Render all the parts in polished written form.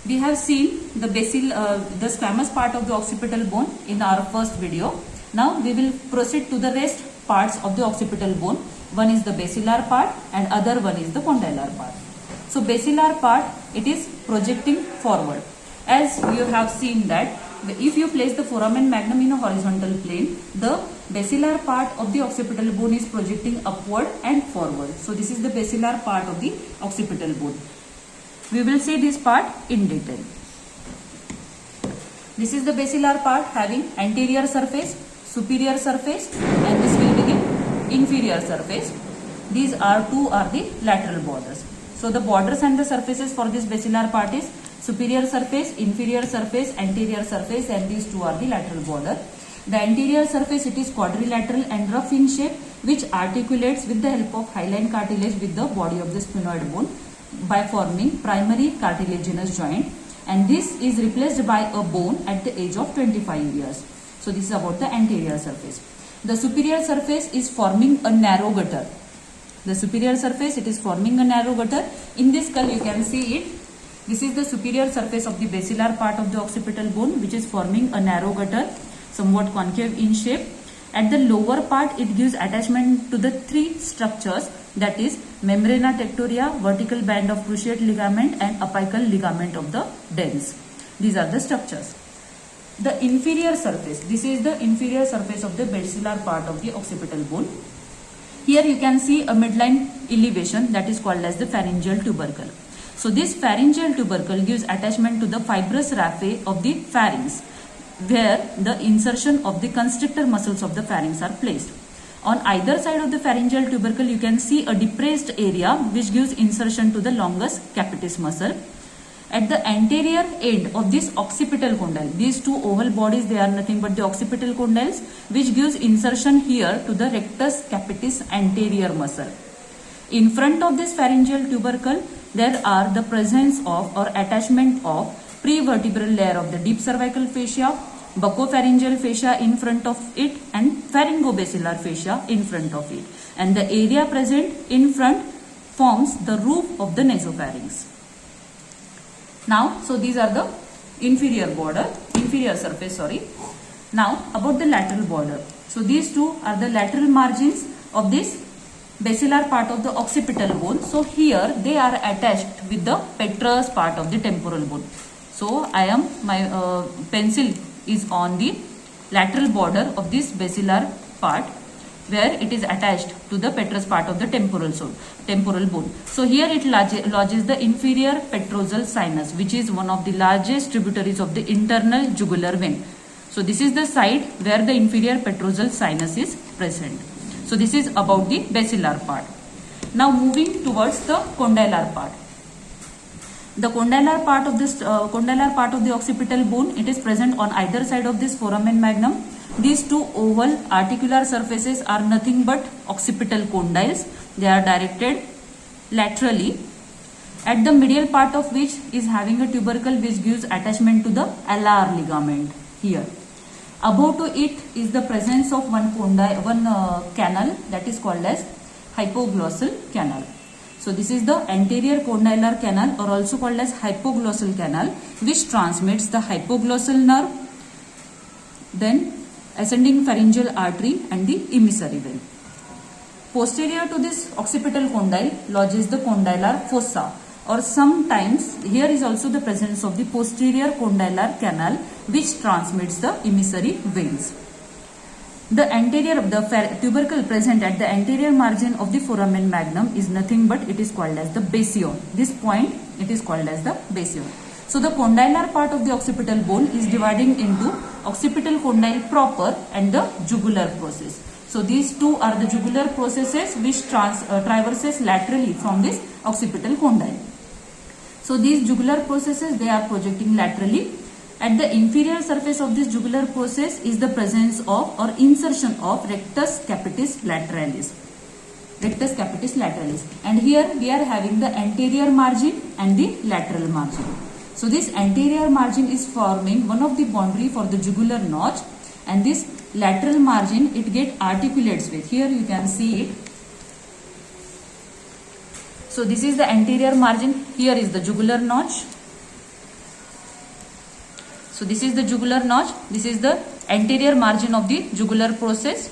We have seen the the squamous part of the occipital bone in our first video. Now we will proceed to the rest parts of the occipital bone. One is the basilar part and other one is the condylar part. So basilar part, it is projecting forward. As you have seen that if you place the foramen magnum in a horizontal plane, the basilar part of the occipital bone is projecting upward and forward. So this is the basilar part of the occipital bone. We will see this part in detail. This is the basilar part having anterior surface, superior surface, and this will be the inferior surface. These two are the lateral borders. So the borders and the surfaces for this basilar part is superior surface, inferior surface, anterior surface, and these two are the lateral border. The anterior surface, it is quadrilateral and rough in shape, which articulates with the help of hyaline cartilage with the body of the sphenoid bone by forming primary cartilaginous joint, and this is replaced by a bone at the age of 25 years. So this is about the anterior surface. The superior surface is forming a narrow gutter. The superior surface, it is forming a narrow gutter. In this skull you can see it. This is the superior surface of the basilar part of the occipital bone, which is forming a narrow gutter, somewhat concave in shape. At the lower part, it gives attachment to the three structures, that is membrana tectoria, vertical band of cruciate ligament, and apical ligament of the dens. These are the structures. The inferior surface, this is the inferior surface of the basilar part of the occipital bone. Here you can see a midline elevation that is called as the pharyngeal tubercle. So this pharyngeal tubercle gives attachment to the fibrous raphe of the pharynx, where the insertion of the constrictor muscles of the pharynx are placed. On either side of the pharyngeal tubercle, you can see a depressed area which gives insertion to the longus capitis muscle. At the anterior end of this occipital condyle, these two oval bodies, they are nothing but the occipital condyles, which gives insertion here to the rectus capitis anterior muscle. In front of this pharyngeal tubercle, there are the presence of or attachment of prevertebral layer of the deep cervical fascia, buccopharyngeal fascia in front of it, and pharyngobasilar fascia in front of it. And the area present in front forms the roof of the nasopharynx. Now, so these are the inferior surface. Now, about the lateral border. So these two are the lateral margins of this basilar part of the occipital bone. So here they are attached with the petrous part of the temporal bone. So my pencil is on the lateral border of this basilar part, where it is attached to the petrous part of the temporal bone. So here it lodges the inferior petrosal sinus, which is one of the largest tributaries of the internal jugular vein. So this is the side where the inferior petrosal sinus is present. So this is about the basilar part. Now moving towards the condylar part. The condylar part of the occipital bone, it is present on either side of this foramen magnum. These two oval articular surfaces are nothing but occipital condyles. They are directed laterally, at the medial part of which is having a tubercle which gives attachment to the alar ligament here. Above to it is the presence of one canal that is called as hypoglossal canal. So this is the anterior condylar canal, or also called as hypoglossal canal, which transmits the hypoglossal nerve, then ascending pharyngeal artery and the emissary vein. Posterior to this occipital condyle lodges the condylar fossa, or sometimes here is also the presence of the posterior condylar canal, which transmits the emissary veins. The tubercle present at the anterior margin of the foramen magnum is nothing but it is called as the bastion. This point, it is called as the bastion. So the condylar part of the occipital bone is dividing into occipital condyle proper and the jugular process. So these two are the jugular processes which traverses laterally from this occipital condyle. So these jugular processes, they are projecting laterally. At the inferior surface of this jugular process is the presence of or insertion of rectus capitis lateralis. And here we are having the anterior margin and the lateral margin. So this anterior margin is forming one of the boundary for the jugular notch, and this lateral margin, it get articulates with, here you can see it. So this is the anterior margin, here is the jugular notch. So this is the jugular notch. This is the anterior margin of the jugular process.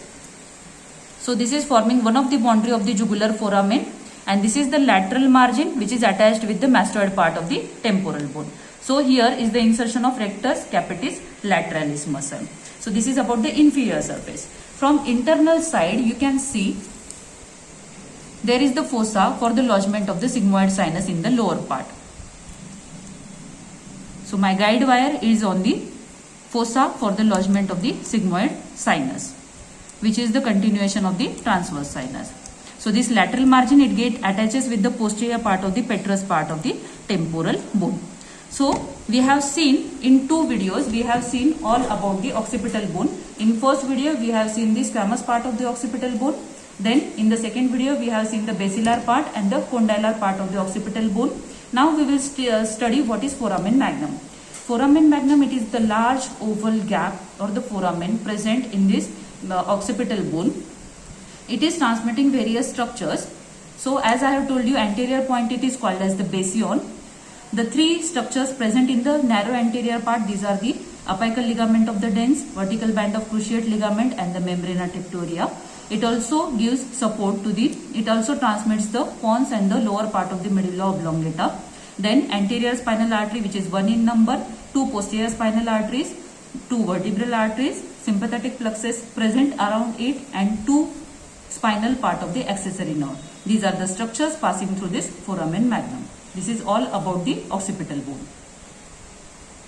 So this is forming one of the boundary of the jugular foramen, and this is the lateral margin which is attached with the mastoid part of the temporal bone. So here is the insertion of rectus capitis lateralis muscle. So this is about the inferior surface. From internal side you can see there is the fossa for the lodgement of the sigmoid sinus in the lower part. So my guide wire is on the fossa for the lodgement of the sigmoid sinus, which is the continuation of the transverse sinus. So this lateral margin, it attaches with the posterior part of the petrous part of the temporal bone. So we have seen in two videos, we have seen all about the occipital bone. In first video we have seen the squamous part of the occipital bone. Then in the second video we have seen the basilar part and the condylar part of the occipital bone. Now we will study what is foramen magnum. Foramen magnum, it is the large oval gap or the foramen present in this occipital bone. It is transmitting various structures. So as I have told you, anterior point it is called as the basion. The three structures present in the narrow anterior part, these are the apical ligament of the dens, vertical band of cruciate ligament and the membrana tectoria. It also gives support to the, it also transmits the pons and the lower part of the medulla oblongata. Then anterior spinal artery, which is 1 in number, 2 posterior spinal arteries, 2 vertebral arteries, sympathetic plexus present around it, and 2 spinal part of the accessory nerve. These are the structures passing through this foramen magnum. This is all about the occipital bone.